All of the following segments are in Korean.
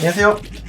안녕하세요.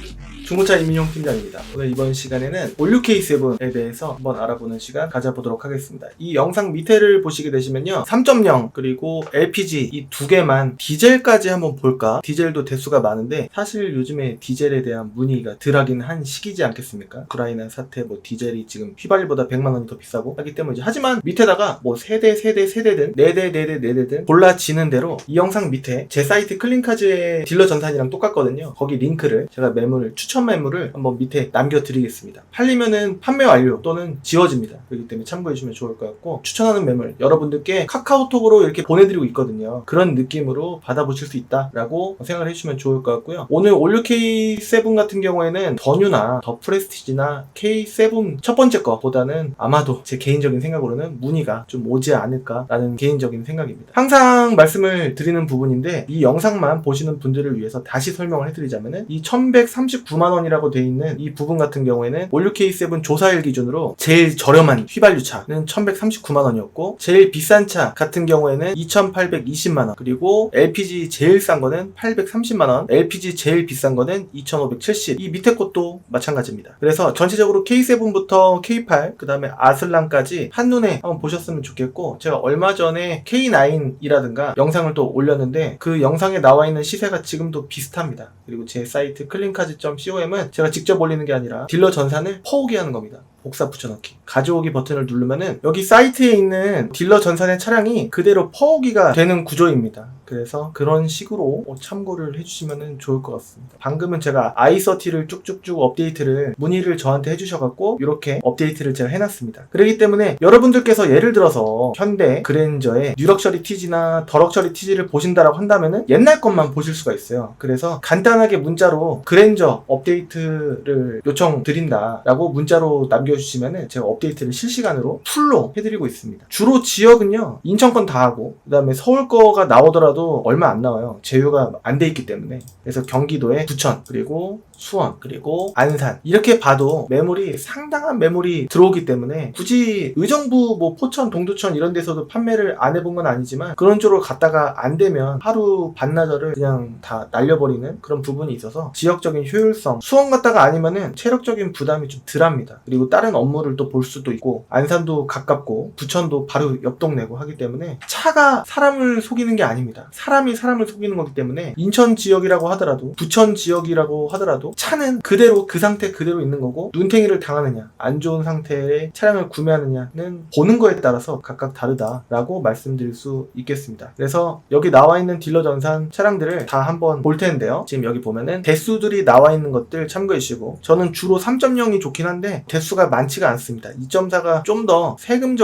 중고차 이민용 팀장입니다. 오늘 이번 시간에는 올류 K7에 대해서 한번 알아보는 시간 가져보도록 하겠습니다. 이 영상 밑에를 보시게 되시면요, 3.0 그리고 LPG 이 두 개만, 디젤까지 한번 볼까? 디젤도 대수가 많은데 사실 요즘에 디젤에 대한 문의가 덜하긴 한 시기지 않겠습니까? 우크라이나 사태, 디젤이 지금 휘발유보다 100만 원이 더 비싸고 하기 때문이지. 하지만 밑에다가 세대든 4대든 골라지는 대로 이 영상 밑에 제 사이트 클린카즈의 딜러 전산이랑 똑같거든요. 거기 링크를 제가 추천 매물을 한번 밑에 남겨드리겠습니다. 팔리면은 판매 완료 또는 지워집니다. 그렇기 때문에 참고해주시면 좋을 것 같고, 추천하는 매물 여러분들께 카카오톡으로 이렇게 보내드리고 있거든요. 그런 느낌으로 받아보실 수 있다라고 생각을 해주시면 좋을 것 같고요. 오늘 올류 K7 같은 경우에는 더뉴나 더 프레스티지나 K7 첫 번째 거보다는 아마도 제 개인적인 생각으로는 문의가 좀 오지 않을까라는 개인적인 생각입니다. 항상 말씀을 드리는 부분인데 이 영상만 보시는 분들을 위해서 다시 설명을 해드리자면은 이 1139만 원이라고 돼 있는 이 부분 같은 경우에는 올류 K7 조사일 기준으로 제일 저렴한 휘발유차는 1139만 원이었고, 제일 비싼 차 같은 경우에는 2820만 원, 그리고 LPG 제일 싼 거는 830만 원, LPG 제일 비싼 거는 2570. 이 밑에 것도 마찬가지입니다. 그래서 전체적으로 K7부터 K8 그 다음에 아슬란까지 한눈에 한번 보셨으면 좋겠고, 제가 얼마 전에 K9이라든가 영상을 또 올렸는데 그 영상에 나와 있는 시세가 지금도 비슷합니다. 그리고 제 사이트 클린카즈.com은 제가 직접 올리는 게 아니라 딜러 전산을 퍼오게 하는 겁니다. 복사 붙여넣기, 가져오기 버튼을 누르면은 여기 사이트에 있는 딜러 전산의 차량이 그대로 퍼오기가 되는 구조입니다. 그래서 그런 식으로 참고를 해주시면 좋을 것 같습니다. 방금은 제가 i30를 쭉쭉쭉 업데이트를 문의를 저한테 해주셔갖고 이렇게 업데이트를 제가 해놨습니다. 그렇기 때문에 여러분들께서 예를 들어서 현대 그랜저의 뉴럭셔리 TG나 더럭셔리 TG를 보신다라고 한다면은 옛날 것만 보실 수가 있어요. 그래서 간단하게 문자로 그랜저 업데이트를 요청드린다라고 문자로 남겨주시면은 제가 업데이트를 실시간으로 풀로 해드리고 있습니다. 주로 지역은요, 인천 건 다 하고 그 다음에 서울 거가 나오더라도 얼마 안 나와요. 제휴가 안 돼 있기 때문에. 그래서 경기도에 부천, 그리고 수원, 그리고 안산, 이렇게 봐도 매물이 상당한 매물이 들어오기 때문에 굳이 의정부 포천, 동두천 이런 데서도 판매를 안 해본 건 아니지만 그런 쪽으로 갔다가 안 되면 하루 반나절을 그냥 다 날려버리는 그런 부분이 있어서 지역적인 효율성, 수원 갔다가 아니면은 체력적인 부담이 좀 덜합니다. 그리고 다른 업무를 또 볼 수도 있고, 안산도 가깝고 부천도 바로 옆 동네고 하기 때문에 차가 사람을 속이는 게 아닙니다. 사람이 사람을 속이는 거기 때문에 인천 지역이라고 하더라도 부천 지역이라고 하더라도 차는 그대로 그 상태 그대로 있는 거고, 눈탱이를 당하느냐 안 좋은 상태의 차량을 구매하느냐는 보는 거에 따라서 각각 다르다라고 말씀드릴 수 있겠습니다. 그래서 여기 나와 있는 딜러 전산 차량들을 다 한번 볼 텐데요. 지금 여기 보면은 대수들이 나와 있는 것들 참고해 주시고, 저는 주로 3.0이 좋긴 한데 대수가 많지가 않습니다. 2.4가 좀 더 세금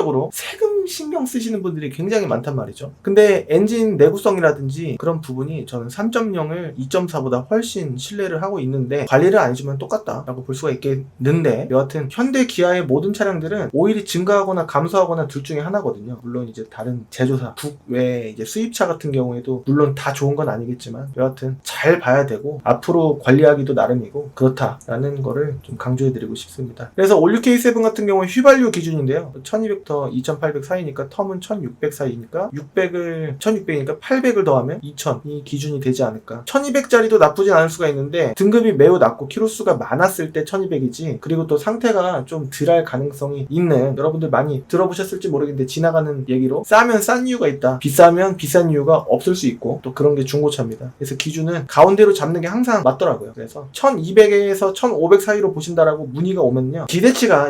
신경 쓰시는 분들이 굉장히 많단 말이죠. 근데 엔진 내구성이라든지 그런 부분이 저는 3.0을 2.4보다 훨씬 신뢰를 하고 있는데, 관리를 안 해주면 똑같다라고 볼 수가 있겠는데, 여하튼 현대 기아의 모든 차량들은 오일이 증가하거나 감소하거나 둘 중에 하나거든요. 물론 이제 다른 제조사 국외 이제 수입차 같은 경우에도 물론 다 좋은 건 아니겠지만 여하튼 잘 봐야 되고 앞으로 관리하기도 나름이고 그렇다라는 거를 좀 강조해드리고 싶습니다. 그래서 올류 K7 같은 경우는 휘발유 기준인데요, 1200터 2800 사이니까 텀은 1600 사이니까 1600이니까 800을 더하면 2000이 기준이 되지 않을까. 1200짜리도 나쁘진 않을 수가 있는데 등급이 매우 낮고 키로수가 많았을 때 1200이지, 그리고 또 상태가 좀 덜할 가능성이 있는, 여러분들 많이 들어보셨을지 모르겠는데 지나가는 얘기로 싸면 싼 이유가 있다, 비싸면 비싼 이유가 없을 수 있고, 또 그런 게 중고차입니다. 그래서 기준은 가운데로 잡는 게 항상 맞더라고요. 그래서 1200에서 1500 사이로 보신다라고 문의가 오면요,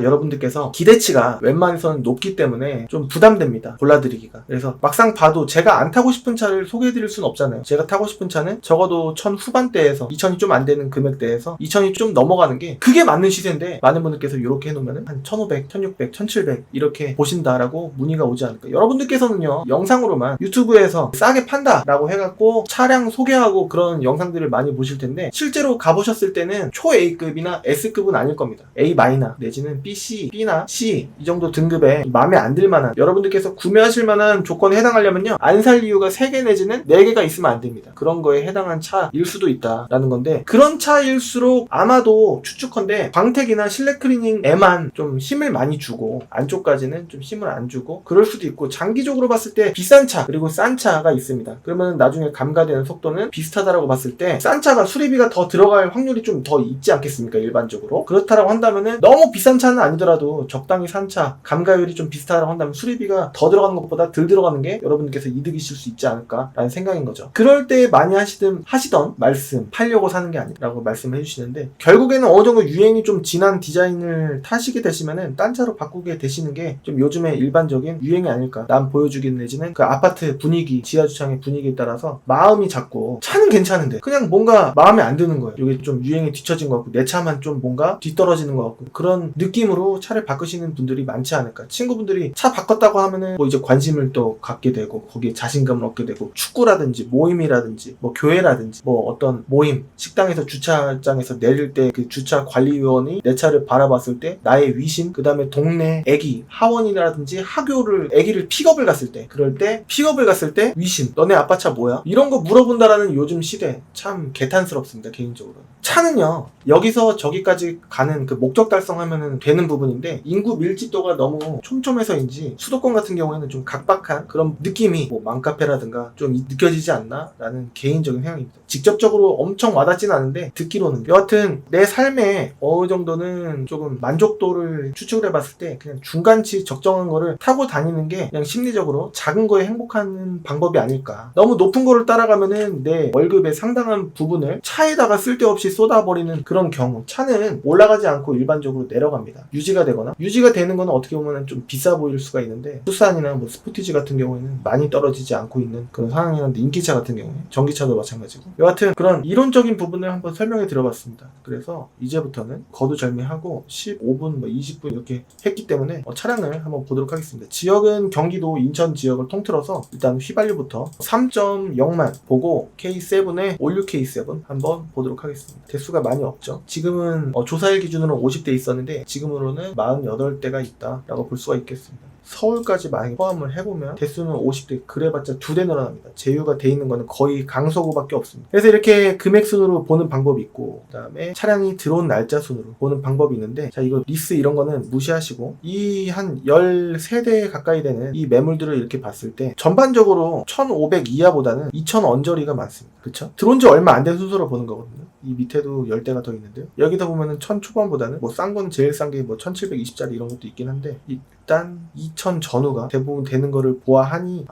여러분들께서 기대치가 웬만해서는 높기 때문에 좀 부담됩니다, 골라드리기가. 그래서 막상 봐도 제가 안 타고 싶은 차를 소개해드릴 수는 없잖아요. 제가 타고 싶은 차는 적어도 1000 후반대에서 2000이 좀 안 되는 금액대에서 2000이 좀 넘어가는 게 그게 맞는 시세인데, 많은 분들께서 이렇게 해놓으면 한 1500, 1600, 1700 이렇게 보신다라고 문의가 오지 않을까. 여러분들께서는요, 영상으로만 유튜브에서 싸게 판다라고 해갖고 차량 소개하고 그런 영상들을 많이 보실 텐데, 실제로 가보셨을 때는 초 A급이나 S급은 아닐 겁니다. A 마이너 내지는 B, C, B나 C 이 정도 등급에 마음에 안 들만한, 여러분들께서 구매하실 만한 조건에 해당하려면요, 안 살 이유가 3개 내지는 4개가 있으면 안 됩니다. 그런 거에 해당한 차일 수도 있다라는 건데, 그런 차일수록 아마도 추측컨대 광택이나 실내 클리닝에만 좀 힘을 많이 주고 안쪽까지는 좀 힘을 안 주고 그럴 수도 있고, 장기적으로 봤을 때 비싼 차 그리고 싼 차가 있습니다. 그러면 나중에 감가되는 속도는 비슷하다라고 봤을 때 싼 차가 수리비가 더 들어갈 확률이 좀 더 있지 않겠습니까? 일반적으로. 그렇다라고 한다면은 너무 비싼 차는 아니더라도 적당히 산 차, 감가율이 좀 비슷하다고 한다면 수리비가 더 들어가는 것보다 덜 들어가는 게 여러분들께서 이득이실 수 있지 않을까라는 생각인 거죠. 그럴 때 많이 하시던 말씀, 팔려고 사는 게 아니라고 말씀을 해주시는데, 결국에는 어느 정도 유행이 좀 지난 디자인을 타시게 되시면은 딴 차로 바꾸게 되시는 게 좀 요즘에 일반적인 유행이 아닐까. 남 보여주긴 내지는 그 아파트 분위기, 지하주차장의 분위기에 따라서 마음이 자꾸, 차는 괜찮은데 그냥 뭔가 마음에 안 드는 거예요. 이게 좀 유행에 뒤처진 것 같고 내 차만 좀 뭔가 뒤떨어지는 것 같고, 그런 느낌으로 차를 바꾸시는 분들이 많지 않을까. 친구분들이 차 바꿨다고 하면은 뭐 이제 관심을 또 갖게 되고 거기에 자신감을 얻게 되고, 축구라든지 모임이라든지 뭐 교회라든지 뭐 어떤 모임, 식당에서 주차장에서 내릴 때 그 주차 관리위원이 내 차를 바라봤을 때 나의 위신, 그 다음에 동네 애기, 하원이라든지 학교를 애기를 픽업을 갔을 때, 그럴 때 픽업을 갔을 때 위신, 너네 아빠 차 뭐야? 이런 거 물어본다라는 요즘 시대 참 개탄스럽습니다. 개인적으로 차는요, 여기서 저기까지 가는 그 목적 달성하면 되는 부분인데, 인구 밀집도가 너무 촘촘해서인지 수도권 같은 경우에는 좀 각박한 그런 느낌이 뭐 맘카페라든가 좀 느껴지지 않나 라는 개인적인 생각입니다. 직접적으로 엄청 와닿지는 않은데 듣기로는, 여하튼 내 삶에 어느 정도는 조금 만족도를 추측을 해봤을 때 그냥 중간치 적정한 거를 타고 다니는 게 그냥 심리적으로 작은 거에 행복한 방법이 아닐까. 너무 높은 거를 따라가면은 내 월급의 상당한 부분을 차에다가 쓸데없이 쏟아버리는 그런 경우, 차는 올라가지 않고 일반적으로 내려갑니다. 유지가 되거나, 유지가 되는 거는 어떻게 보면 좀 비싸 보일 수가 있는데, 투싼이나 뭐 스포티지 같은 경우에는 많이 떨어지지 않고 있는 그런 상황이었는데, 인기차 같은 경우에, 전기차도 마찬가지고. 여하튼 그런 이론적인 부분을 한번 설명해 드려봤습니다. 그래서 이제부터는 거두절미하고 15분, 뭐 20분 이렇게 했기 때문에 차량을 한번 보도록 하겠습니다. 지역은 경기도 인천 지역을 통틀어서 일단 휘발유부터 3.0만 보고 K7의 올류 K7 한번 보도록 하겠습니다. 대수가 많이 없죠. 지금은 조사일 기준으로 50대 있었는데 지금으로는 48대가 있다라고 볼 수가 있겠습니다. 서울까지 만약에 포함을 해보면 대수는 50대, 그래봤자 2대 늘어납니다. 제휴가 돼 있는 거는 거의 강서구밖에 없습니다. 그래서 이렇게 금액 순으로 보는 방법이 있고, 그 다음에 차량이 들어온 날짜 순으로 보는 방법이 있는데, 자, 이거 리스 이런 거는 무시하시고 이 한 13대 가까이 되는 이 매물들을 이렇게 봤을 때 전반적으로 1500 이하보다는 2000 언저리가 많습니다. 그쵸? 들어온 지 얼마 안 된 순서로 보는 거거든요. 이 밑에도 10대가 더 있는데요. 여기다 보면은 1000 초반보다는 뭐 싼 건 제일 싼 게 뭐 1720짜리 이런 것도 있긴 한데, 일단 2000 전후가 대부분 되는 거를 보아하니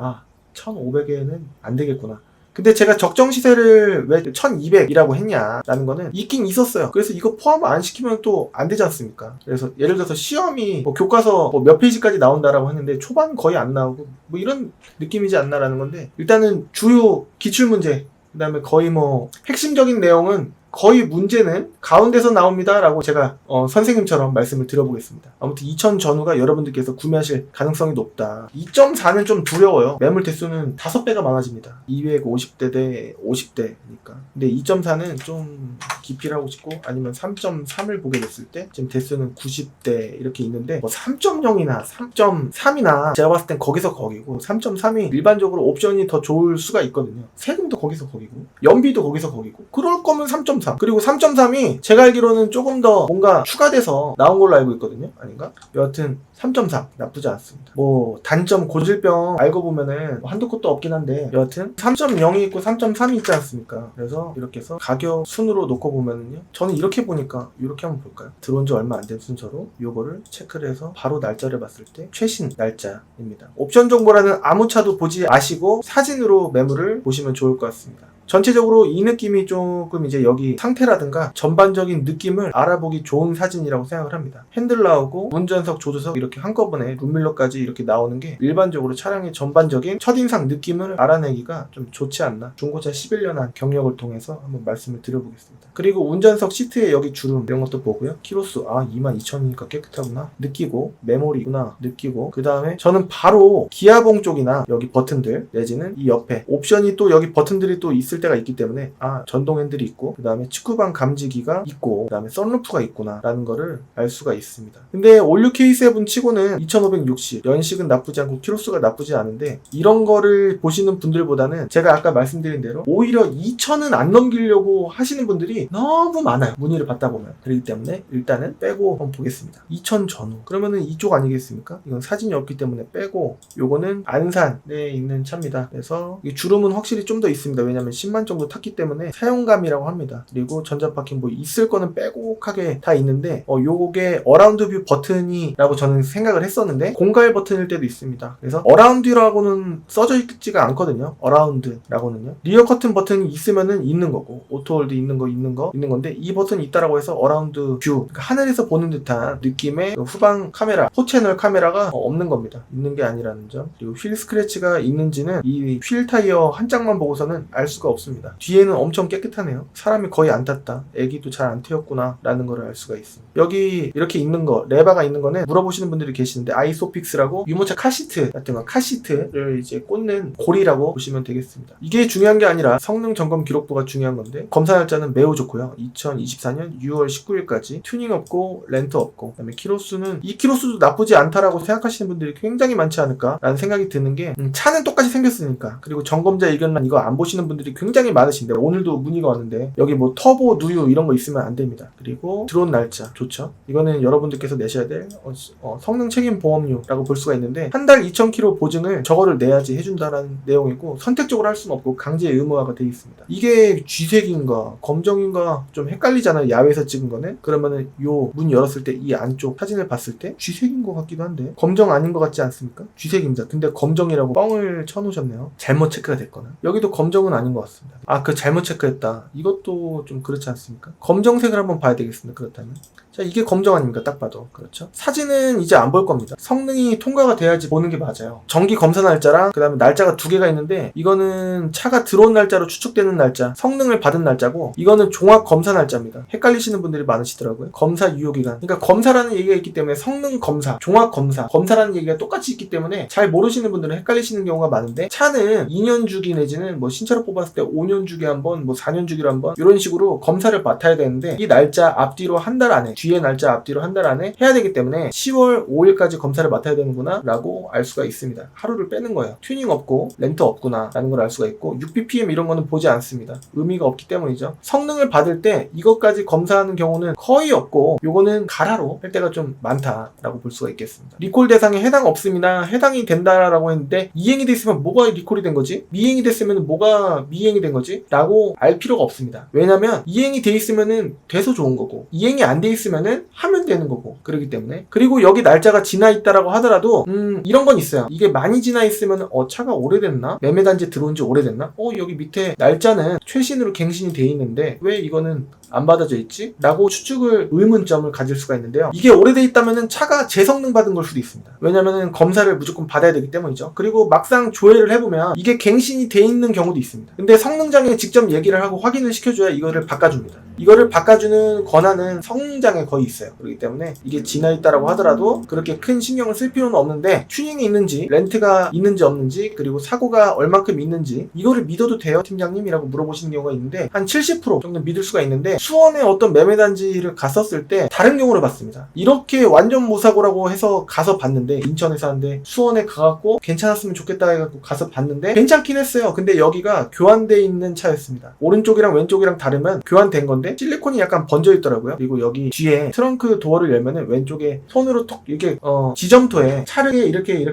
1500에는 안 되겠구나. 근데 제가 적정 시세를 왜 1200이라고 했냐라는 거는 있긴 있었어요. 그래서 이거 포함 안 시키면 또 안 되지 않습니까? 그래서 예를 들어서 시험이 뭐 교과서 뭐 몇 페이지까지 나온다라고 했는데 초반 거의 안 나오고 뭐 이런 느낌이지 않나라는 건데, 일단은 주요 기출문제, 그 다음에 거의 뭐 핵심적인 내용은 거의 문제는 가운데서 나옵니다 라고 제가 선생님처럼 말씀을 드려보겠습니다. 아무튼 2000 전후가 여러분들께서 구매하실 가능성이 높다. 2.4는 좀 두려워요. 매물 대수는 5배가 많아집니다. 250대 대 50대니까. 근데 2.4는 좀 기피하고 싶고, 아니면 3.3을 보게 됐을 때 지금 대수는 90대 이렇게 있는데, 뭐 3.0이나 3.3이나 제가 봤을 땐 거기서 거기고, 3.3이 일반적으로 옵션이 더 좋을 수가 있거든요. 세금도 거기서 거기고 연비도 거기서 거기고, 그럴 거면 3.3. 그리고 3.3이 제가 알기로는 조금 더 뭔가 추가돼서 나온 걸로 알고 있거든요. 아닌가? 여하튼 3.3 나쁘지 않습니다. 뭐 단점 고질병 알고 보면은 한두 곳도 없긴 한데, 여하튼 3.0이 있고 3.3이 있지 않습니까? 그래서 이렇게 해서 가격 순으로 놓고 보면은요, 저는 이렇게 보니까 이렇게 한번 볼까요? 들어온 지 얼마 안 된 순서로 요거를 체크를 해서 바로 날짜를 봤을 때 최신 날짜입니다. 옵션 정보라는 아무 차도 보지 마시고 사진으로 매물을 보시면 좋을 것 같습니다. 전체적으로 이 느낌이 조금 이제 여기 상태라든가 전반적인 느낌을 알아보기 좋은 사진이라고 생각을 합니다. 핸들 나오고 운전석, 조수석 이렇게 한꺼번에 룸밀러까지 이렇게 나오는 게 일반적으로 차량의 전반적인 첫인상 느낌을 알아내기가 좀 좋지 않나. 중고차 11년한 경력을 통해서 한번 말씀을 드려보겠습니다. 그리고 운전석 시트에 여기 주름 이런 것도 보고요. 키로수 22,000이니까 깨끗하구나 느끼고, 메모리구나 느끼고, 그 다음에 저는 바로 기아봉 쪽이나 여기 버튼들 내지는 이 옆에 옵션이 또 여기 버튼들이 또 있을 있을 때가 있기 때문에 전동 핸들이 있고 그 다음에 측구방 감지기가 있고 그 다음에 썬루프가 있구나 라는 거를 알 수가 있습니다. 근데 올류 K7 치고는 2560 연식은 나쁘지 않고 키로수가 나쁘지 않은데 이런 거를 보시는 분들보다는 제가 아까 말씀드린 대로 오히려 2000은 안 넘기려고 하시는 분들이 너무 많아요. 문의를 받다 보면. 그렇기 때문에 일단은 빼고 한번 보겠습니다. 2000 전후 그러면은 이쪽 아니겠습니까? 이건 사진이 없기 때문에 빼고 요거는 안산에 있는 차입니다. 그래서 이 주름은 확실히 좀 더 있습니다. 왜냐면 10만 정도 탔기 때문에 사용감이라고 합니다. 그리고 전자파킹 뭐 있을 거는 빼곡하게 다 있는데 요게 어라운드 뷰 버튼이라고 저는 생각을 했었는데 공갈 버튼일 때도 있습니다. 그래서 어라운드라고는 써져 있지가 않거든요. 어라운드라고는요. 리어 커튼 버튼이 있으면은 있는 거고 오토홀드 있는 건데 이 버튼이 있다라고 해서 어라운드 뷰 그러니까 하늘에서 보는 듯한 느낌의 후방 카메라 4채널 카메라가 없는 겁니다. 있는 게 아니라는 점. 그리고 휠 스크래치가 있는지는 이 휠 타이어 한 짝만 보고서는 알 수가 없습니다. 뒤에는 엄청 깨끗하네요. 사람이 거의 안 탔다. 애기도 잘 안 태웠구나 라는 걸 알 수가 있습니다. 여기 이렇게 있는 거 레바가 있는 거는 물어보시는 분들이 계시는데 아이소픽스라고 유모차 카시트 같은 거 카시트를 이제 꽂는 고리라고 보시면 되겠습니다. 이게 중요한 게 아니라 성능 점검 기록부가 중요한 건데 검사 날짜는 매우 좋고요. 2024년 6월 19일까지 튜닝 없고 렌트 없고 그다음에 키로수는 이 키로수도 나쁘지 않다라고 생각하시는 분들이 굉장히 많지 않을까 라는 생각이 드는 게 차는 똑같이 생겼으니까 그리고 점검자 의견란 이거 안 보시는 분들이 굉장히 많으신데 오늘도 문의가 왔는데 여기 뭐 터보 누유 이런 거 있으면 안 됩니다. 그리고 들어온 날짜 좋죠. 이거는 여러분들께서 내셔야 될 성능 책임 보험료라고 볼 수가 있는데 한 달 2,000km 보증을 저거를 내야지 해준다라는 내용이고 선택적으로 할 수는 없고 강제 의무화가 되어 있습니다. 이게 쥐색인가 검정인가 좀 헷갈리잖아요. 야외에서 찍은 거는. 그러면은 요 문 열었을 때 이 안쪽 사진을 봤을 때 쥐색인 것 같기도 한데 검정 아닌 것 같지 않습니까? 쥐색입니다. 근데 검정이라고 뻥을 쳐놓으셨네요. 잘못 체크가 됐거나. 여기도 검정은 아닌 것 같습니다. 그 잘못 체크했다. 이것도 좀 그렇지 않습니까? 검정색을 한번 봐야 되겠습니다. 그렇다면. 자, 이게 검정 아닙니까? 딱 봐도. 그렇죠? 사진은 이제 안 볼 겁니다. 성능이 통과가 돼야지 보는 게 맞아요. 정기 검사 날짜랑 그 다음에 날짜가 두 개가 있는데 이거는 차가 들어온 날짜로 추측되는 날짜, 성능을 받은 날짜고 이거는 종합 검사 날짜입니다. 헷갈리시는 분들이 많으시더라고요. 검사 유효기간. 그러니까 검사라는 얘기가 있기 때문에 성능 검사, 종합 검사, 검사라는 얘기가 똑같이 있기 때문에 잘 모르시는 분들은 헷갈리시는 경우가 많은데 차는 2년 주기 내지는 뭐 신차로 뽑았을 때 5년 주기 한 번, 뭐 4년 주기로 한 번 이런 식으로 검사를 맡아야 되는데 이 날짜 앞뒤로 한 달 안에 뒤에 날짜 앞뒤로 한 달 안에 해야 되기 때문에 10월 5일까지 검사를 맡아야 되는구나 라고 알 수가 있습니다. 하루를 빼는 거예요. 튜닝 없고 렌트 없구나 라는 걸 알 수가 있고 6bpm 이런 거는 보지 않습니다. 의미가 없기 때문이죠. 성능을 받을 때 이것까지 검사하는 경우는 거의 없고 요거는 가라로 할 때가 좀 많다라고 볼 수가 있겠습니다. 리콜 대상에 해당 없음이나 해당이 된다라고 했는데 이행이 됐으면 뭐가 리콜이 된 거지? 미행이 됐으면 뭐가 미행이 된 거지? 라고 알 필요가 없습니다. 왜냐면 이행이 돼 있으면은 돼서 좋은 거고 이행이 안 돼 있으면은 하면 되는 거고 그렇기 때문에 그리고 여기 날짜가 지나 있다라고 하더라도 이런 건 있어요. 이게 많이 지나 있으면 차가 오래됐나? 매매단지 들어온 지 오래됐나? 여기 밑에 날짜는 최신으로 갱신이 돼 있는데 왜 이거는 안 받아져 있지? 라고 추측을 의문점을 가질 수가 있는데요. 이게 오래돼 있다면은 차가 재성능 받은 걸 수도 있습니다. 왜냐면은 검사를 무조건 받아야 되기 때문이죠. 그리고 막상 조회를 해보면 이게 갱신이 돼 있는 경우도 있습니다. 근데 성능장에 직접 얘기를 하고 확인을 시켜줘야 이거를 바꿔줍니다. 이거를 바꿔주는 권한은 성능장에 거의 있어요. 그렇기 때문에 이게 지나 있다라고 하더라도 그렇게 큰 신경을 쓸 필요는 없는데 튜닝이 있는지 렌트가 있는지 없는지 그리고 사고가 얼만큼 있는지 이거를 믿어도 돼요 팀장님이라고 물어보시는 경우가 있는데 한 70% 정도 믿을 수가 있는데 수원에 어떤 매매단지를 갔었을 때 다른 경우를 봤습니다. 이렇게 완전 무사고라고 해서 가서 봤는데 인천에서 하는데 수원에 가갖고 괜찮았으면 좋겠다 해갖고 가서 봤는데 괜찮긴 했어요. 근데 여기가 교환돼 있는 차였습니다. 오른쪽이랑 왼쪽이랑 다르면 교환된 건데 실리콘이 약간 번져 있더라고요. 그리고 여기 뒤에 트렁크 도어를 열면은 왼쪽에 손으로 톡 이렇게 지점토에 차를 이렇게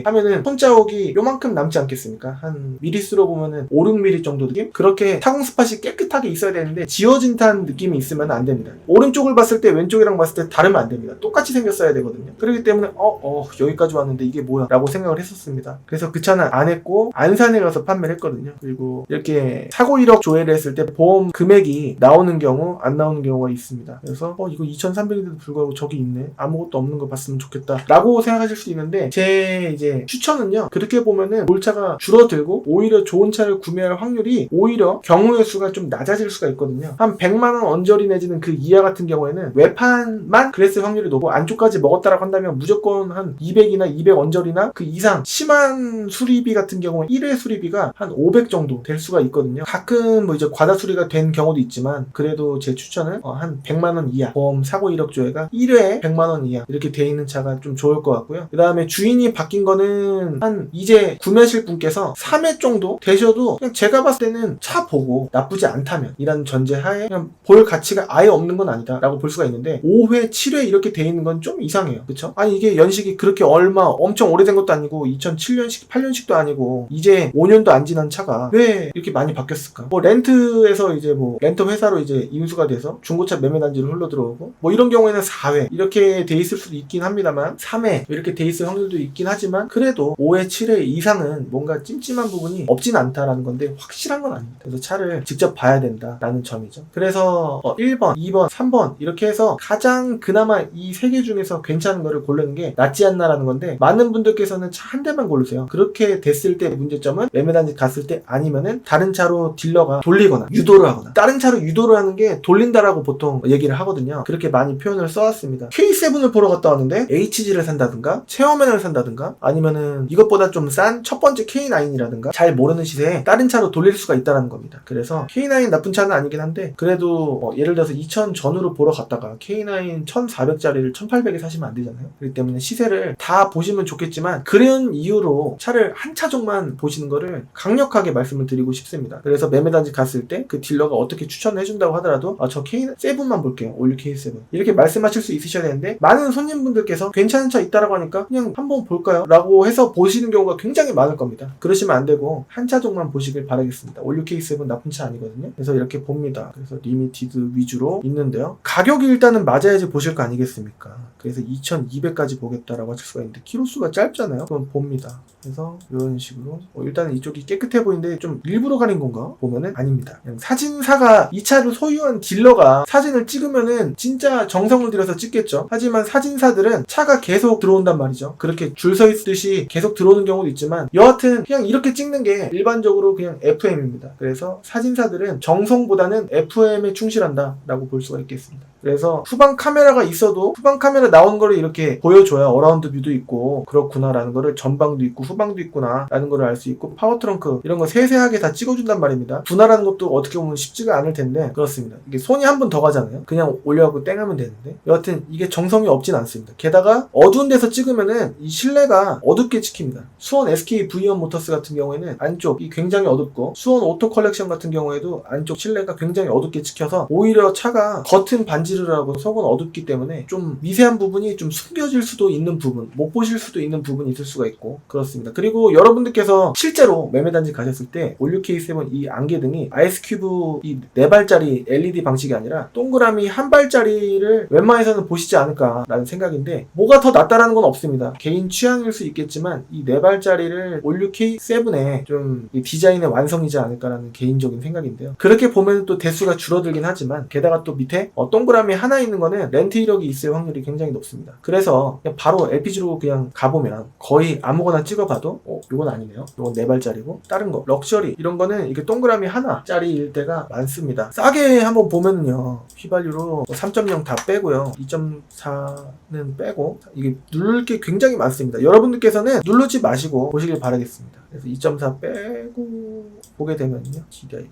하면은 손자국이 요만큼 남지 않겠습니까? 한 미리수로 보면은 5, 6mm 정도 느낌? 그렇게 타공 스팟이 깨끗하게 있어야 되는데 지워진 듯한 느낌이 있으면 안 됩니다. 오른쪽을 봤을 때 왼쪽이랑 봤을 때 다르면 안 됩니다. 똑같이 생겼어야 되거든요. 그렇기 때문에 여기까지 왔는데 이게 뭐야 라고 생각을 했었습니다. 그래서 그 차는 안 했고 안산에 가서 판매를 했거든요. 그리고 이렇게 사고 이력 조회를 했을 때 보험 금액이 나올 나오는 경우 안 나오는 경우가 있습니다. 그래서 이거 2300인데도 불구하고 저기 있네, 아무것도 없는 거 봤으면 좋겠다 라고 생각하실 수 있는데, 제 이제 추천은요, 그렇게 보면은 몰차가 줄어들고 오히려 좋은 차를 구매할 확률이 오히려 경우의 수가 좀 낮아질 수가 있거든요. 한 100만원 언저리 내지는 그 이하 같은 경우에는 외판만 그랬을 확률이 높고 안쪽까지 먹었다라고 한다면 무조건 한 200이나 200 언저리나 그 이상 심한 수리비 같은 경우는 1회 수리비가 한 500 정도 될 수가 있거든요. 가끔 뭐 이제 과다 수리가 된 경우도 있지만, 그래도 제 추천은 한 100만원 이하, 보험 사고 이력 조회가 1회에 100만원 이하 이렇게 돼 있는 차가 좀 좋을 것 같고요. 그 다음에 주인이 바뀐 거는 한 이제 구매하실 분께서 3회 정도 되셔도 그냥 제가 봤을 때는 차 보고 나쁘지 않다면 이란 전제하에 그냥 볼 가치가 아예 없는 건 아니다 라고 볼 수가 있는데, 5회 7회 이렇게 돼 있는 건 좀 이상해요. 그쵸? 아니 이게 연식이 그렇게 얼마 엄청 오래된 것도 아니고 2007년식 8년식도 아니고 이제 5년도 안 지난 차가 왜 이렇게 많이 바뀌었을까? 뭐 렌트에서 이제 뭐 렌터 회사로 이제 인수가 돼서 중고차 매매 단지로 흘러 들어오고, 뭐 이런 경우에는 4회 이렇게 돼 있을 수도 있긴 합니다만, 3회 이렇게 돼 있을 확률도 있긴 하지만, 그래도 5회 7회 이상은 뭔가 찜찜한 부분이 없진 않다라는 건데 확실한 건 아닙니다. 그래서 차를 직접 봐야 된다라는 점이죠. 그래서 1번, 2번, 3번 이렇게 해서 가장 그나마 이 세 개 중에서 괜찮은 거를 고르는 게 낫지 않나라는 건데, 많은 분들께서는 차 한 대만 고르세요. 그렇게 됐을 때 문제점은 매매단지 갔을 때 아니면은 다른 차로 딜러가 돌리거나 유도를 하거나, 다른 차로 유도를 하는 게 돌린다라고 보통 얘기를 하거든요. 그렇게 많이 표현을 써왔습니다. K7을 보러 갔다 왔는데 HG를 산다든가 체어맨을 산다든가 아니면은 이것보다 좀 싼 첫 번째 K9이라든가 잘 모르는 시세에 다른 차로 돌릴 수가 있다는 겁니다. 그래서 K9 나쁜 차는 아니긴 한데, 그래도 예를 들어서 2000 전후로 보러 갔다가 K9 1400짜리를 1800에 사시면 안 되잖아요. 그렇기 때문에 시세를 다 보시면 좋겠지만, 그런 이유로 차를 한 차종만 보시는 거를 강력하게 말씀을 드리고 싶습니다. 그래서 매매단지 갔을 때 그 딜러가 어떻게 추천을 해준다고 하더라도 저 K7만 볼게요, 올류 K7 이렇게 말씀하실 수 있으셔야 되는데, 많은 손님분들께서 괜찮은 차 있다라고 하니까 그냥 한번 볼까요? 라고 해서 보시는 경우가 굉장히 많을 겁니다. 그러시면 안 되고 한 차종만 보시길 바라겠습니다. 올류 K7 나쁜 차 아니거든요. 그래서 이렇게 봅니다. 그래서 리미티드 위주로 있는데요, 가격이 일단은 맞아야지 보실 거 아니겠습니까? 그래서 2200까지 보겠다라고 하실 수가 있는데 키로수가 짧잖아요. 그럼 봅니다. 그래서 이런 식으로 일단은 이쪽이 깨끗해 보이는데 좀 일부러 가린 건가? 보면은 아닙니다. 그냥 사진사가 이 차를 소유한 딜러가 사진을 찍으면은 진짜 정성을 들여서 찍겠죠. 하지만 사진사들은 차가 계속 들어온단 말이죠. 그렇게 줄 서 있듯이 계속 들어오는 경우도 있지만, 여하튼 그냥 이렇게 찍는 게 일반적으로 그냥 FM입니다. 그래서 사진사들은 정성보다는 FM에 충실한다 라고 볼 수가 있겠습니다. 그래서 후방 카메라가 있어도 후방 카메라 나오는 거를 이렇게 보여줘야 어라운드 뷰도 있고 그렇구나 라는 거를, 전방도 있고 후방도 있구나 라는 거를 알 수 있고, 파워 트렁크 이런 거 세세하게 다 찍어준단 말입니다. 분할하는 것도 어떻게 보면 쉽지가 않을 텐데, 그렇습니다. 이게 손이 한 번 더 가잖아요. 그냥 올려갖고 땡하면 되는데, 여하튼 이게 정성이 없진 않습니다. 게다가 어두운 데서 찍으면은 이 실내가 어둡게 찍힙니다. 수원 SK V1 모터스 같은 경우에는 안쪽이 굉장히 어둡고, 수원 오토 컬렉션 같은 경우에도 안쪽 실내가 굉장히 어둡게 찍혀서 오히려 차가 겉은 반지를 하고 속은 어둡기 때문에 좀 미세한 부분이 좀 숨겨질 수도 있는 부분, 못 보실 수도 있는 부분이 있을 수가 있고 그렇습니다. 그리고 여러분들께서 실제로 매매단지 가셨을 때 올류 K7 이 안개등이 아이스큐브 이 4발짜리 LED 방식이 아니라 동그라미 1발짜리를 웬만해서는 보시지 않을까라는 생각인데, 뭐가 더 낫다라는 건 없습니다. 개인 취향일 수 있겠지만 이 4발짜리를 올류 K7의 좀 디자인의 완성이지 않을까라는 개인적인 생각인데요. 그렇게 보면 또 대수가 줄어들긴 하지만, 게다가 또 밑에 동그라미 하나 있는 거는 렌트 이력이 있을 확률이 굉장히 높습니다. 그래서 그냥 바로 LPG로 그냥 가보면 거의 아무거나 찍어봐도 이건 아니네요, 이건 4발짜리고, 다른 거 럭셔리 이런 거는 이게 동그라미 하나짜리일 때가 많습니다. 싸게 한번 보면요, 휘발유로 3.0 다 빼고요, 2.4는 빼고, 이게 누를 게 굉장히 많습니다. 여러분들께서는 누르지 마시고 보시길 바라겠습니다. 그래서 2.4 빼고 보게 되면요, GDI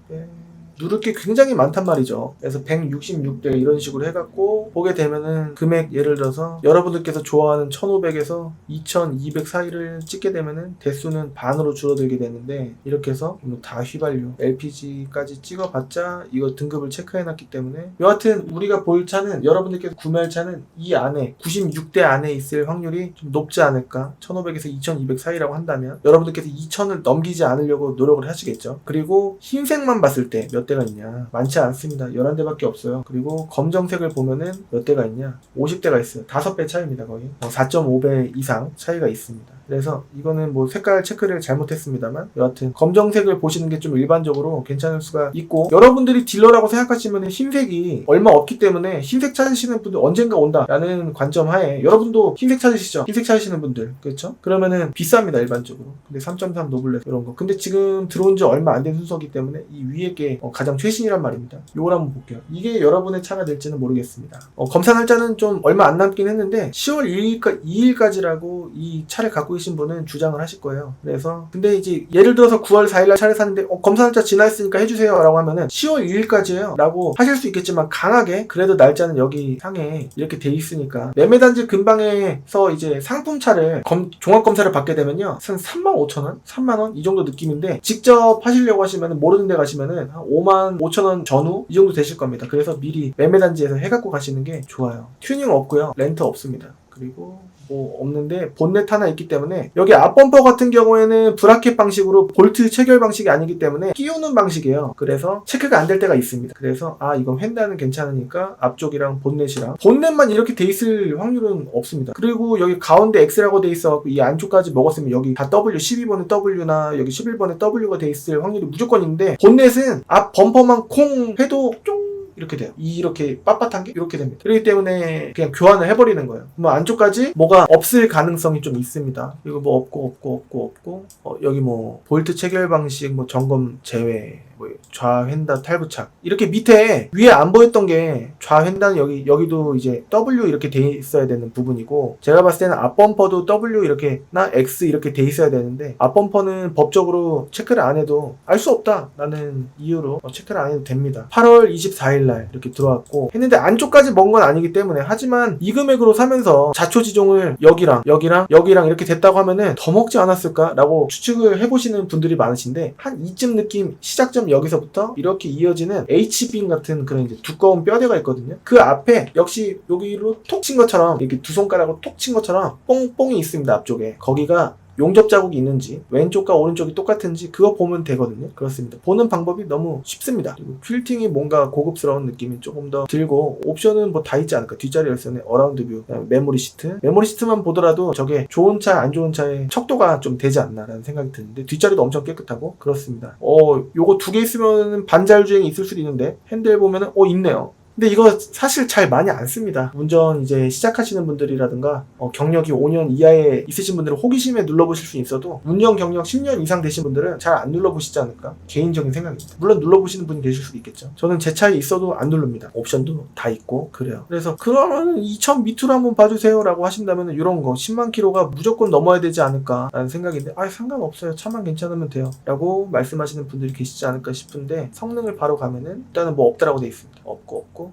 누를 게 굉장히 많단 말이죠. 그래서 166대 이런 식으로 해갖고 보게 되면은 금액, 예를 들어서 여러분들께서 좋아하는 1500에서 2200 사이를 찍게 되면은 대수는 반으로 줄어들게 되는데, 이렇게 해서 다 휘발유 LPG까지 찍어봤자 이거 등급을 체크해놨기 때문에, 여하튼 우리가 볼 차는, 여러분들께서 구매할 차는 이 안에 96대 안에 있을 확률이 좀 높지 않을까. 1500에서 2200 사이라고 한다면 여러분들께서 2000을 넘기지 않으려고 노력을 하시겠죠. 그리고 흰색만 봤을 때 몇 대가 있냐? 많지 않습니다. 11대밖에 없어요. 그리고 검정색을 보면은 몇 대가 있냐? 50대가 있어요. 5배 차이입니다. 거의 4.5배 이상 차이가 있습니다. 그래서 이거는 뭐 색깔 체크를 잘못했습니다만 여하튼 검정색을 보시는 게 좀 일반적으로 괜찮을 수가 있고, 여러분들이 딜러라고 생각하시면 흰색이 얼마 없기 때문에 흰색 찾으시는 분들 언젠가 온다 라는 관점 하에 여러분도 흰색 찾으시죠? 흰색 찾으시는 분들, 그렇죠? 그러면은 비쌉니다 일반적으로. 근데 3.3 노블레스 이런 거, 근데 지금 들어온 지 얼마 안 된 순서기 때문에 이 위에 게 가장 최신이란 말입니다. 요걸 한번 볼게요. 이게 여러분의 차가 될지는 모르겠습니다. 검사 날짜는 좀 얼마 안 남긴 했는데 10월 2일까지라고 이 차를 갖고 계신 분은 주장을 하실 거예요. 그래서 근데 이제 예를 들어서 9월 4일날 차를 샀는데 검사 날짜 지났으니까 해주세요 라고 하면은 10월 2일까지예요 라고 하실 수 있겠지만, 강하게 그래도 날짜는 여기 상에 이렇게 돼 있으니까 매매단지 근방에서 이제 상품차를 종합검사를 받게 되면요 한 35,000원? 3만원? 이 정도 느낌인데, 직접 하시려고 하시면 모르는 데 가시면은 한 55,000원 전후 이 정도 되실 겁니다. 그래서 미리 매매단지에서 해갖고 가시는 게 좋아요. 튜닝 없고요, 렌트 없습니다. 그리고 뭐 없는데 본넷 하나 있기 때문에, 여기 앞범퍼 같은 경우에는 브라켓 방식으로 볼트 체결 방식이 아니기 때문에 끼우는 방식이에요. 그래서 체크가 안 될 때가 있습니다. 그래서 이건 휀다는 괜찮으니까 앞쪽이랑 본넷만 이렇게 돼 있을 확률은 없습니다. 그리고 여기 가운데 X라고 돼 있어 이 안쪽까지 먹었으면 여기 다 W, 12번에 W나 여기 11번에 W가 돼 있을 확률이 무조건 있는데, 본넷은 앞 범퍼만 콩 해도 쫑 이렇게 돼요. 이렇게 빳빳한 게 이렇게 됩니다. 그렇기 때문에 그냥 교환을 해버리는 거예요. 뭐 안쪽까지 뭐가 없을 가능성이 좀 있습니다. 이거 뭐 없고 여기 뭐 볼트 체결 방식 뭐 점검 제외, 뭐 좌휀다 탈부착, 이렇게 밑에 위에 안 보였던 게 좌휀다는 여기도 이제 W 이렇게 돼 있어야 되는 부분이고, 제가 봤을 때는 앞범퍼도 W 이렇게나 X 이렇게 돼 있어야 되는데, 앞범퍼는 법적으로 체크를 안 해도 알 수 없다라는 이유로 체크를 안 해도 됩니다. 8월 24일 날 이렇게 들어왔고 했는데 안쪽까지 먹은 건 아니기 때문에, 하지만 이 금액으로 사면서 자초지종을 여기랑 이렇게 됐다고 하면은 더 먹지 않았을까 라고 추측을 해보시는 분들이 많으신데, 한 이쯤 느낌, 시작점 여기서부터 이렇게 이어지는 H빔 같은 그런 이제 두꺼운 뼈대가 있거든요. 그 앞에 역시 여기로 톡 친 것처럼, 이렇게 두 손가락으로 톡 친 것처럼 뽕뽕이 있습니다. 앞쪽에 거기가 용접 자국이 있는지 왼쪽과 오른쪽이 똑같은지 그거 보면 되거든요. 그렇습니다. 보는 방법이 너무 쉽습니다. 그리고 필팅이 뭔가 고급스러운 느낌이 조금 더 들고, 옵션은 뭐 다 있지 않을까. 뒷자리 열선에 어라운드 뷰, 메모리 시트만 보더라도 저게 좋은 차 안 좋은 차의 척도가 좀 되지 않나 라는 생각이 드는데, 뒷자리도 엄청 깨끗하고 그렇습니다. 요거 두 개 있으면 반잘주행이 있을 수도 있는데, 핸들 보면은 있네요. 근데 이거 사실 잘 많이 안 씁니다. 운전 이제 시작하시는 분들이라든가 경력이 5년 이하에 있으신 분들은 호기심에 눌러보실 수 있어도, 운전 경력 10년 이상 되신 분들은 잘 안 눌러보시지 않을까, 개인적인 생각입니다. 물론 눌러보시는 분이 계실 수도 있겠죠. 저는 제 차에 있어도 안 누릅니다. 옵션도 다 있고 그래요. 그래서 그러면 2000 미투로 한번 봐주세요 라고 하신다면 이런 거 10만 킬로가 무조건 넘어야 되지 않을까 라는 생각인데, 상관없어요, 차만 괜찮으면 돼요 라고 말씀하시는 분들이 계시지 않을까 싶은데, 성능을 바로 가면은 일단은 뭐 없다라고 돼 있습니다. 없고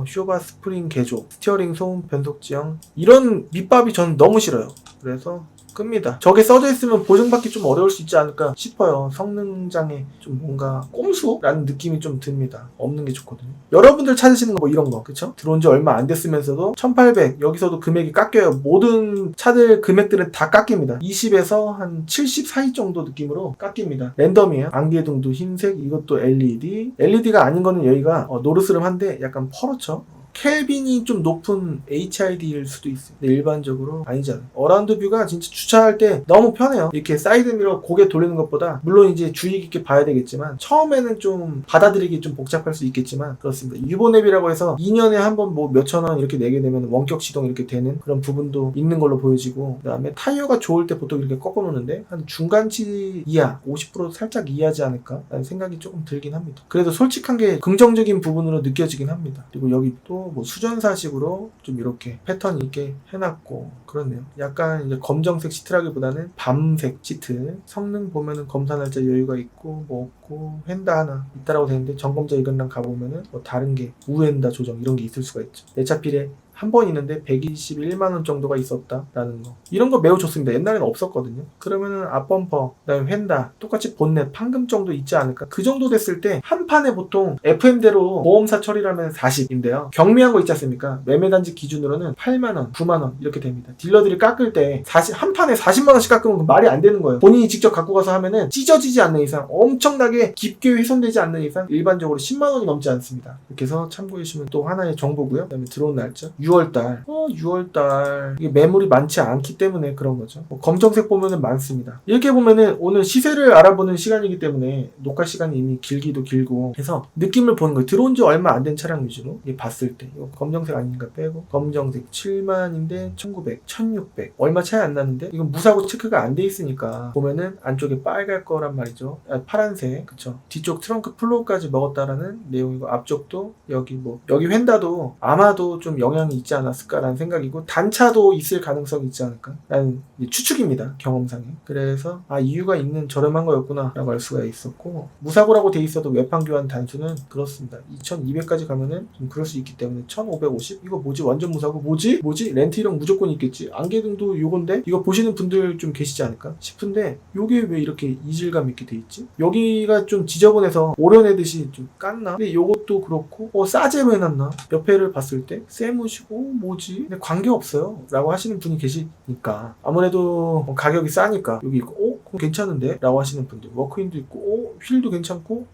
쇼바 스프링 개조, 스티어링 소음 변속 지형, 이런 밑밥이 저는 너무 싫어요. 그래서 끕니다. 저게 써져 있으면 보증받기 좀 어려울 수 있지 않을까 싶어요. 성능장에 좀 뭔가 꼼수라는 느낌이 좀 듭니다. 없는 게 좋거든요. 여러분들 찾으시는 거 뭐 이런 거, 그쵸? 들어온 지 얼마 안 됐으면서도 1800, 여기서도 금액이 깎여요. 모든 차들 금액들은 다 깎입니다. 20에서 한 70 사이 정도 느낌으로 깎입니다. 랜덤이에요. 안개등도 흰색, 이것도 LED가 아닌 거는 여기가 노르스름한데 약간 퍼렇죠. 켈빈이 좀 높은 HID일 수도 있어요. 근데 일반적으로 아니잖아요. 어라운드 뷰가 진짜 주차할 때 너무 편해요. 이렇게 사이드미러 고개 돌리는 것보다, 물론 이제 주의 깊게 봐야 되겠지만 처음에는 좀 받아들이기 좀 복잡할 수 있겠지만 그렇습니다. 유보냅이라고 해서 2년에 한 번 뭐 몇천 원 이렇게 내게 되면 원격 시동 이렇게 되는 그런 부분도 있는 걸로 보여지고, 그 다음에 타이어가 좋을 때 보통 이렇게 꺾어 놓는데 한 중간치 이하, 50% 살짝 이하지 않을까 라는 생각이 조금 들긴 합니다. 그래도 솔직한 게 긍정적인 부분으로 느껴지긴 합니다. 그리고 여기 또 뭐 수전사식으로 좀 이렇게 패턴 있게 해놨고 그렇네요. 약간 이제 검정색 시트라기보다는 밤색 시트. 성능 보면은 검사 날짜 여유가 있고 뭐 없고, 휀다 하나 있다라고 되는데 점검자 이건랑 가보면은 뭐 다른 게 우엔다 조정 이런 게 있을 수가 있죠. 내 차 필에 한 번 있는데 121만원 정도가 있었다라는 거, 이런 거 매우 좋습니다. 옛날에는 없었거든요. 그러면은 앞범퍼, 그 다음에 휀다, 똑같이 본넷, 판금 정도 있지 않을까. 그 정도 됐을 때 한 판에 보통 FM대로 보험사 처리라면 40인데요 경미한 거 있지 않습니까? 매매단지 기준으로는 8만원, 9만원 이렇게 됩니다. 딜러들이 깎을 때 한 판에 40만원씩 깎으면 그 말이 안 되는 거예요. 본인이 직접 갖고 가서 하면은 찢어지지 않는 이상, 엄청나게 깊게 훼손되지 않는 이상 일반적으로 10만원이 넘지 않습니다. 이렇게 해서 참고해 주시면 또 하나의 정보고요. 그 다음에 들어온 날짜 6월달 6월달 이게 매물이 많지 않기 때문에 그런 거죠. 검정색 보면은 많습니다. 이렇게 보면은 오늘 시세를 알아보는 시간이기 때문에 녹화 시간이 이미 길기도 길고 해서 느낌을 보는 거예요. 들어온 지 얼마 안 된 차량 위주로 봤을 때 이거 검정색 아닌가 빼고 검정색 7만인데 1900, 1600 얼마 차이 안 나는데 이건 무사고 체크가 안 돼 있으니까 보면은 안쪽에 빨갈 거란 말이죠. 파란색 그쵸. 뒤쪽 트렁크 플로우까지 먹었다라는 내용이고 앞쪽도 여기 여기 휀다도 아마도 좀 영향이 있지 않았을까라는 생각이고 단차도 있을 가능성이 있지 않을까 라는 추측입니다. 경험상에. 그래서 이유가 있는 저렴한 거였구나 라고 알 수가 있었고 무사고라고 돼 있어도 외판 교환 단수는 그렇습니다. 2200까지 가면은 좀 그럴 수 있기 때문에 1550 이거 뭐지 완전 무사고 뭐지 렌트이랑 무조건 있겠지 안개등도 요건데 이거 보시는 분들 좀 계시지 않을까 싶은데 요게 왜 이렇게 이질감 있게 돼 있지? 여기가 좀 지저분해서 오려내듯이 좀 깠나? 근데 요것도 그렇고 싸제로 해놨나? 옆에를 봤을 때 세무시고 뭐지? 근데 관계없어요 라고 하시는 분이 계시니까 아무래도 가격이 싸니까 여기 있고 그럼 괜찮은데? 라고 하시는 분들 워크인도 있고 휠도 괜찮고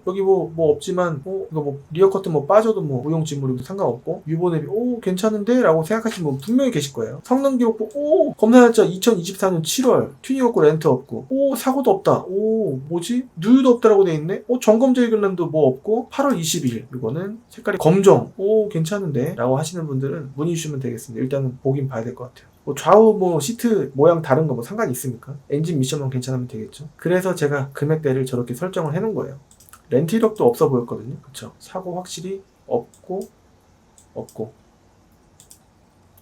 여기 뭐 없지만 이거 리어 커튼 빠져도 무용지물이고 상관없고 유보내비 괜찮은데? 라고 생각하시는 분 분명히 계실 거예요. 성능 기록부 검사 날짜 2024년 7월 튜닝 없고 렌트 없고 사고도 없다. 뭐지? 누유도 없다라고 돼 있네? 점검 제일글란도 없고 8월 20일 이거는 색깔이 검정 괜찮은데? 라고 하시는 분들은 문의 주시면 되겠습니다. 일단은 보긴 봐야 될 것 같아요. 좌우 시트 모양 다른 거 상관이 있습니까? 엔진 미션만 괜찮으면 되겠죠. 그래서 제가 금액대를 저렇게 설정을 해놓은 거예요. 렌트 이력도 없어 보였거든요. 그쵸? 사고 확실히 없고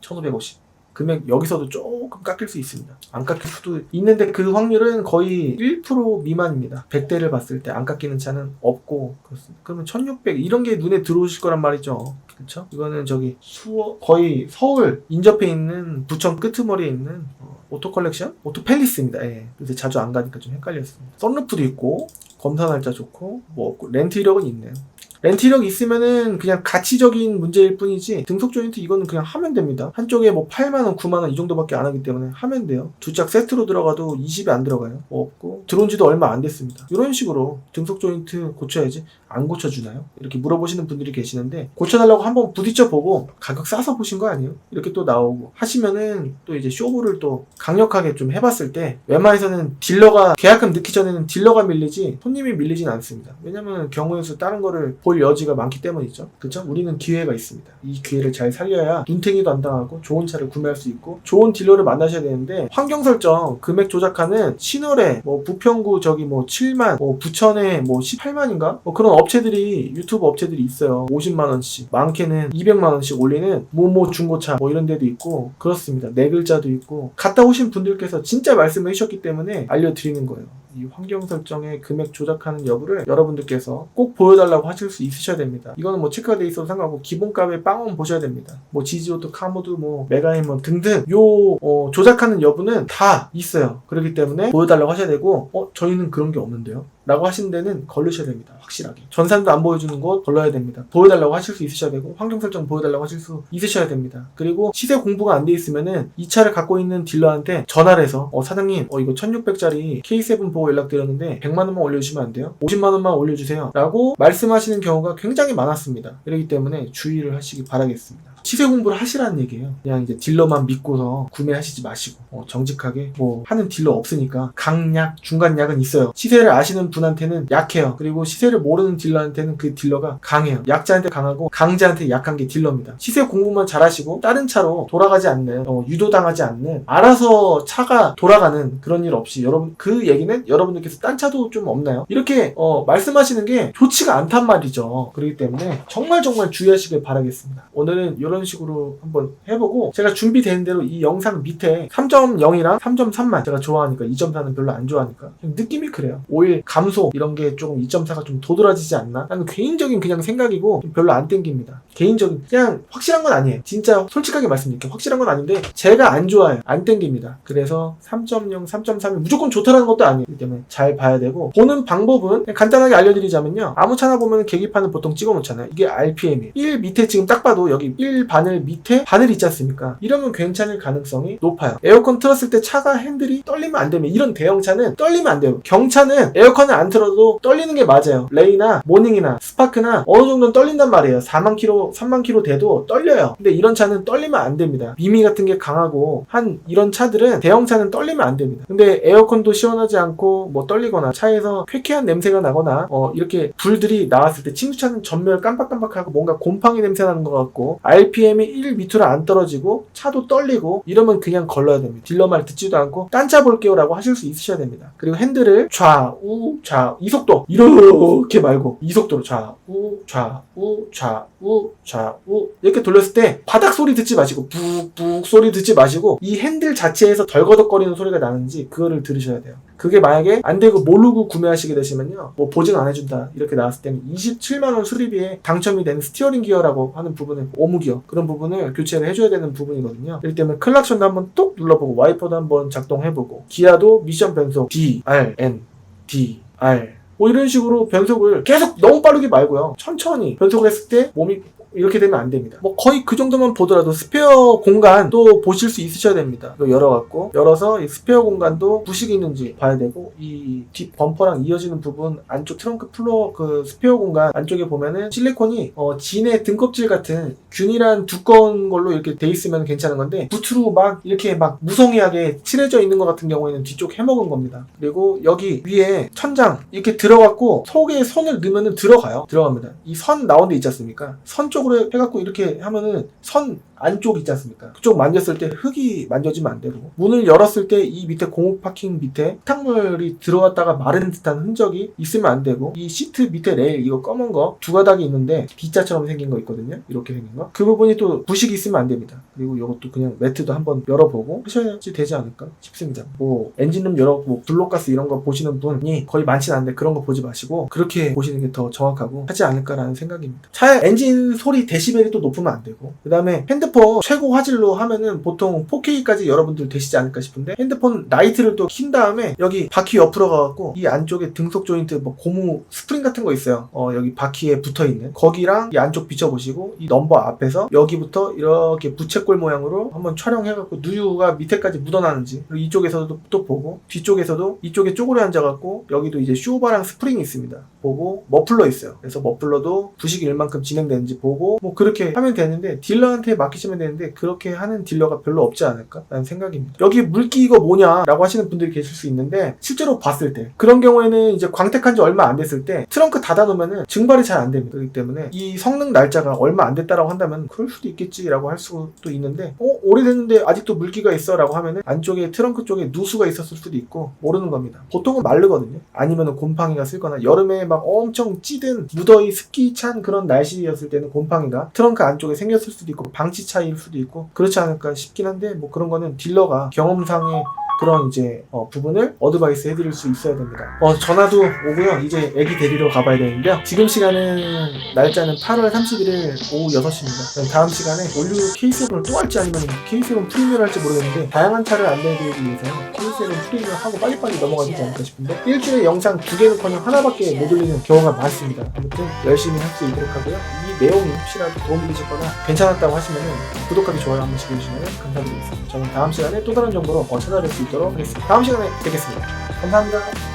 1550 금액 여기서도 조금 깎일 수 있습니다. 안 깎일 수도 있는데 그 확률은 거의 1% 미만입니다. 100대를 봤을 때 안 깎이는 차는 없고 그렇습니다. 그러면 1600 이런 게 눈에 들어오실 거란 말이죠. 그렇죠? 이거는 저기 거의 서울 인접해 있는 부천 끄트머리에 있는 오토 컬렉션? 오토 팰리스입니다. 예. 요새 자주 안 가니까 좀 헷갈렸습니다. 썬루프도 있고 검사 날짜 좋고 없고 렌트 이력은 있네요. 렌트 이력 있으면은 그냥 가치적인 문제일 뿐이지 등속 조인트 이거는 그냥 하면 됩니다. 한쪽에 8만원, 9만원 이 정도밖에 안 하기 때문에 하면 돼요. 두 짝 세트로 들어가도 20이 안 들어가요. 없고 들어온 지도 얼마 안 됐습니다. 이런 식으로 등속 조인트 고쳐야지 안 고쳐주나요? 이렇게 물어보시는 분들이 계시는데 고쳐달라고 한번 부딪혀보고 가격 싸서 보신 거 아니에요? 이렇게 또 나오고 하시면은 또 이제 쇼부를 또 강력하게 좀 해봤을 때 웬만해서는 딜러가 계약금 넣기 전에는 딜러가 밀리지 손님이 밀리진 않습니다. 왜냐면 경우의 수 다른 거를 볼 여지가 많기 때문이죠. 그쵸? 우리는 기회가 있습니다. 이 기회를 잘 살려야 눈탱이도 안 당하고 좋은 차를 구매할 수 있고 좋은 딜러를 만나셔야 되는데 환경 설정 금액 조작하는 신월에 부평구 7만 부천에 18만인가? 그런 업체들이 유튜브 업체들이 있어요. 50만원씩 많게는 200만원씩 올리는 중고차 이런 데도 있고 그렇습니다. 네 글자도 있고 갔다 오신 분들께서 진짜 말씀을 해주셨기 때문에 알려드리는 거예요. 이 환경 설정의 금액 조작하는 여부를 여러분들께서 꼭 보여달라고 하실 수 있으셔야 됩니다. 이거는 체크가 돼 있어도 상관없고 기본값의 빵원 보셔야 됩니다. 지지오토, 카모드, 메가인 등등 조작하는 여부는 다 있어요. 그렇기 때문에 보여달라고 하셔야 되고 저희는 그런 게 없는데요? 라고 하시는 데는 걸르셔야 됩니다. 확실하게. 전산도 안 보여주는 곳 걸러야 됩니다. 보여달라고 하실 수 있으셔야 되고 환경 설정 보여달라고 하실 수 있으셔야 됩니다. 그리고 시세 공부가 안 돼 있으면은 이 차를 갖고 있는 딜러한테 전화를 해서 사장님 이거 1600짜리 K7 보고 연락드렸는데 100만원만 올려주시면 안 돼요? 50만원만 올려주세요. 라고 말씀하시는 경우가 굉장히 많았습니다. 그렇기 때문에 주의를 하시기 바라겠습니다. 시세 공부를 하시라는 얘기예요. 그냥 이제 딜러만 믿고서 구매하시지 마시고 정직하게 하는 딜러 없으니까 강약, 중간약은 있어요. 시세를 아시는 분한테는 약해요. 그리고 시세를 모르는 딜러한테는 그 딜러가 강해요. 약자한테 강하고 강자한테 약한 게 딜러입니다. 시세 공부만 잘하시고 다른 차로 돌아가지 않는 유도당하지 않는 알아서 차가 돌아가는 그런 일 없이 여러분 그 얘기는 여러분들께서 딴 차도 좀 없나요? 이렇게 말씀하시는 게 좋지가 않단 말이죠. 그렇기 때문에 정말 주의하시길 바라겠습니다. 오늘은 이런 식으로 한번 해보고 제가 준비된 대로 이 영상 밑에 3.0이랑 3.3만 제가 좋아하니까 2.4는 별로 안 좋아하니까 느낌이 그래요. 오일 감소 이런 게 조금 2.4가 좀 도드라지지 않나? 나는 개인적인 그냥 생각이고 별로 안 땡깁니다. 개인적인 그냥 확실한 건 아니에요. 진짜 솔직하게 말씀드릴게요. 확실한 건 아닌데 제가 안 좋아해요. 안 땡깁니다. 그래서 3.0, 3.3이 무조건 좋다라는 것도 아니에요. 그렇기 때문에 잘 봐야 되고 보는 방법은 간단하게 알려드리자면요. 아무 차나 보면 계기판을 보통 찍어 놓잖아요. 이게 RPM이에요. 1 밑에 지금 딱 봐도 여기 1 핸들 바늘 밑에 바늘이 있지 않습니까? 이러면 괜찮을 가능성이 높아요. 에어컨 틀었을 때 차가 핸들이 떨리면 안 되면, 이런 대형차는 떨리면 안 돼요. 경차는 에어컨을 안 틀어도 떨리는 게 맞아요. 레이나 모닝이나 스파크나 어느 정도는 떨린단 말이에요. 4만 킬로 3만 킬로 돼도 떨려요. 근데 이런 차는 떨리면 안 됩니다. 미미 같은 게 강하고 한 이런 차들은, 대형차는 떨리면 안 됩니다. 근데 에어컨도 시원하지 않고 뭐 떨리거나 차에서 쾌쾌한 냄새가 나거나 이렇게 불들이 나왔을 때, 친구차는 전멸 깜빡깜빡하고 뭔가 곰팡이 냄새 나는 것 같고 RPM이 1 밑으로 안 떨어지고 차도 떨리고 이러면 그냥 걸러야 됩니다. 딜러 말 듣지도 않고 딴 차 볼게요 라고 하실 수 있으셔야 됩니다. 그리고 핸들을 좌우 좌, 이 속도 이렇게 말고 이 속도로 좌우 좌우 좌우 좌우 이렇게 돌렸을 때 바닥 소리 듣지 마시고, 북북 소리 듣지 마시고, 이 핸들 자체에서 덜거덕거리는 소리가 나는지 그거를 들으셔야 돼요. 그게 만약에 안 되고 모르고 구매하시게 되시면요, 뭐 보증 안 해준다 이렇게 나왔을 때는 27만원 수리비에 당첨이 되는 스티어링 기어라고 하는 부분을, 오무 기어, 그런 부분을 교체를 해줘야 되는 부분이거든요. 그렇기 때문에 클락션도 한번 뚝 눌러보고, 와이퍼도 한번 작동해보고, 기아도 미션 변속 D, R, N, D, R 뭐 이런 식으로 변속을 계속 너무 빠르게 말고요, 천천히 변속을 했을 때 몸이 이렇게 되면 안 됩니다. 뭐 거의 그 정도만 보더라도 스페어 공간도 보실 수 있으셔야 됩니다. 이거 열어서 이 스페어 공간도 부식이 있는지 봐야 되고, 이 뒷 범퍼랑 이어지는 부분 안쪽 트렁크 플로어 그 스페어 공간 안쪽에 보면은 실리콘이 진의 등껍질 같은 균일한 두꺼운 걸로 이렇게 돼 있으면 괜찮은 건데, 부트로 막 이렇게 막 무성의하게 칠해져 있는 것 같은 경우에는 뒤쪽 해먹은 겁니다. 그리고 여기 위에 천장 이렇게 들어갔고, 속에 선을 넣으면은 들어갑니다. 이 선 나온 데 있지 않습니까? 선 쪽으로 해갖고 이렇게 하면은 선 안쪽 있지 않습니까? 그쪽 만졌을 때 흙이 만져지면 안 되고, 문을 열었을 때 이 밑에 공업 파킹 밑에 흙탕물이 들어왔다가 마른 듯한 흔적이 있으면 안 되고, 이 시트 밑에 레일 이거 검은 거 두 가닥이 있는데 B자처럼 생긴 거 있거든요. 이렇게 생긴 거, 그 부분이 또 부식이 있으면 안 됩니다. 그리고 이것도 그냥 매트도 한번 열어보고 하셔야지 되지 않을까 싶습니다. 뭐 엔진룸 뭐 블록가스 이런 거 보시는 분이 거의 많진 않은데 그런 거 보지 마시고 그렇게 보시는 게 더 정확하고 하지 않을까라는 생각입니다. 차의 엔진 소리 데시벨이 또 높으면 안 되고, 그 다음에 핸드폰 최고 화질로 하면은 보통 4K까지 여러분들 되시지 않을까 싶은데, 핸드폰 라이트를 또 킨 다음에 여기 바퀴 옆으로 가갖고 이 안쪽에 등속 조인트 뭐 고무 스프링 같은 거 있어요. 여기 바퀴에 붙어있는 거기랑 이 안쪽 비춰보시고, 이 넘버 앞에서 여기부터 이렇게 부채꼴 모양으로 한번 촬영해갖고 누유가 밑에까지 묻어나는지, 그리고 이쪽에서도 또 보고, 뒤쪽에서도 이쪽에 쪼그려 앉아갖고 여기도 이제 쇼바랑 스프링이 있습니다. 보고 머플러 있어요. 그래서 머플러도 부식이 일만큼 진행되는지 보고, 뭐 그렇게 하면 되는데, 딜러한테 맡기시면 되는데 그렇게 하는 딜러가 별로 없지 않을까 라는 생각입니다. 여기 물기 이거 뭐냐 라고 하시는 분들이 계실 수 있는데, 실제로 봤을 때 그런 경우에는 이제 광택한 지 얼마 안 됐을 때 트렁크 닫아 놓으면은 증발이 잘 안 됩니다. 그렇기 때문에 이 성능 날짜가 얼마 안 됐다라고 한다면 그럴 수도 있겠지 라고 할 수도 있는데, 오래됐는데 아직도 물기가 있어 라고 하면은 안쪽에 트렁크 쪽에 누수가 있었을 수도 있고 모르는 겁니다. 보통은 마르거든요. 아니면은 곰팡이가 쓸거나, 여름에 막 엄청 찌든 무더위 습기 찬 그런 날씨였을 때는 곰팡이가 트렁크 안쪽에 생겼을 수도 있고 방치 차이일 수도 있고 그렇지 않을까 싶긴 한데, 뭐 그런 거는 딜러가 경험상의 그런 이제 부분을 어드바이스 해드릴 수 있어야 됩니다. 전화도 오고요. 이제 애기 데리러 가봐야 되는데요. 지금 시간은 날짜는 8월 31일 오후 6시입니다. 다음 시간에 올류 K7을 또 할지 아니면 K7 프리미어를 할지 모르겠는데, 다양한 차를 안내해드리기 위해서 K7 프리미어 하고 빨리빨리 넘어가야 되지 않을까 싶은데, 일주일에 영상 2개는커녕 하나밖에 못 올리는 경우가 많습니다. 아무튼 열심히 할 수 있도록 하고요. 이 내용이 혹시라도 도움이 되셨거나 괜찮았다고 하시면 구독하기, 좋아요 한 번씩 해주시면 감사드리겠습니다. 저는 다음 시간에 또 다른 정보로 찾아뵐 수 있도록 하겠습니다. 다음 시간에 뵙겠습니다. 감사합니다.